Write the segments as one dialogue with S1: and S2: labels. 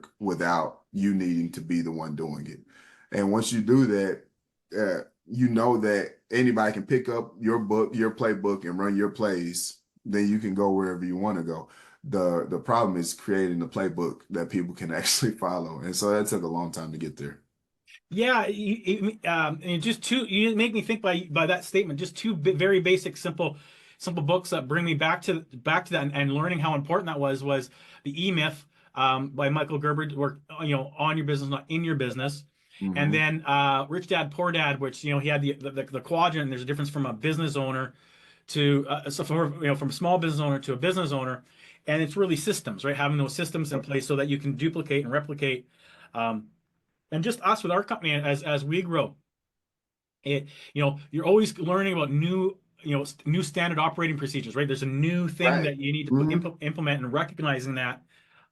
S1: work without you needing to be the one doing it. And once you do that, you know that anybody can pick up your book, your playbook, and run your plays. Then you can go wherever you want to go. The problem is creating the playbook that people can actually follow. And so that took a long time to get there.
S2: Yeah, and just two. You make me think by that statement. Just two very basic, simple books that bring me back to that, and learning how important that was the E Myth by Michael Gerber, work on your business, not in your business, and
S1: Hmm.
S2: then Rich Dad Poor Dad, which he had the quadrant. And there's a difference from a business owner to from a small business owner to a business owner, and it's really systems, right? Having those systems in place so that you can duplicate and replicate. Um, and just us with our company as we grow, you're always learning about new standard operating procedures, right? There's a new thing
S1: Right.
S2: that you need to
S1: Hmm.
S2: implement, and recognizing that,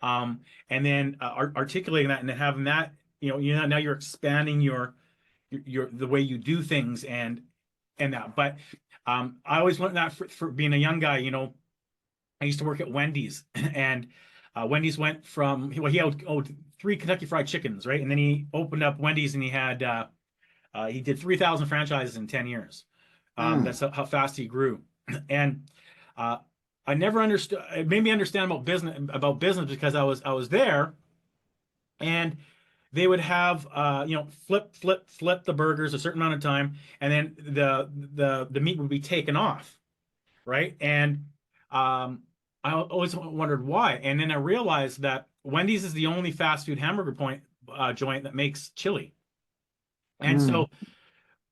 S2: and then articulating that, and then having that, now you're expanding your the way you do things, and that. But I always learned that for being a young guy. I used to work at Wendy's, and Wendy's went from, well, he had three Kentucky Fried Chickens, right? And then he opened up Wendy's, and he did 3,000 franchises in 10 years.
S1: Mm.
S2: That's how fast he grew. And uh, I never understood. It made me understand about business because I was there, and they would have flip the burgers a certain amount of time, and then the meat would be taken off, right? And I always wondered why. And then I realized that Wendy's is the only fast food hamburger joint that makes chili. And
S1: Mm.
S2: so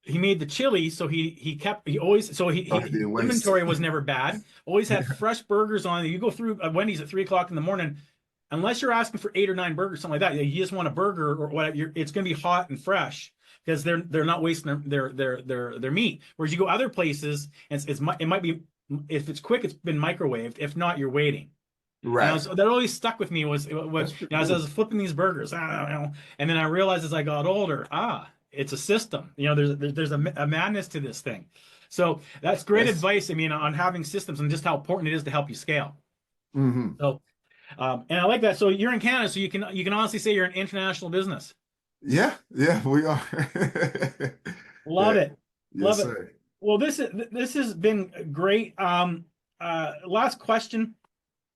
S2: he made the chili, so he always, so
S1: Oh, he
S2: his
S1: didn't waste.
S2: inventory was never bad. Always had fresh burgers on. You go through Wendy's at 3 o'clock in the morning, unless you're asking for 8 or 9 burgers, something like that. You just want a burger or whatever. It's going to be hot and fresh because they're not wasting their meat. Whereas you go other places, and it might be, if it's quick, it's been microwaved. If not, you're waiting. And
S1: Right.
S2: that always stuck with me was
S1: That's pretty
S2: as I
S1: cool.
S2: was flipping these burgers, and then I realized as I got older, it's a system. There's a madness to this thing. So that's great
S1: That's
S2: advice. I mean, on having systems and just how important it is to help you scale.
S1: hmm.
S2: So, and I like that. So you're in Canada, so you can honestly say you're an international business.
S1: Yeah, yeah, we are.
S2: Love
S1: Yeah.
S2: it.
S1: Yes,
S2: Love it.
S1: sir.
S2: Well, this has been great. Last question.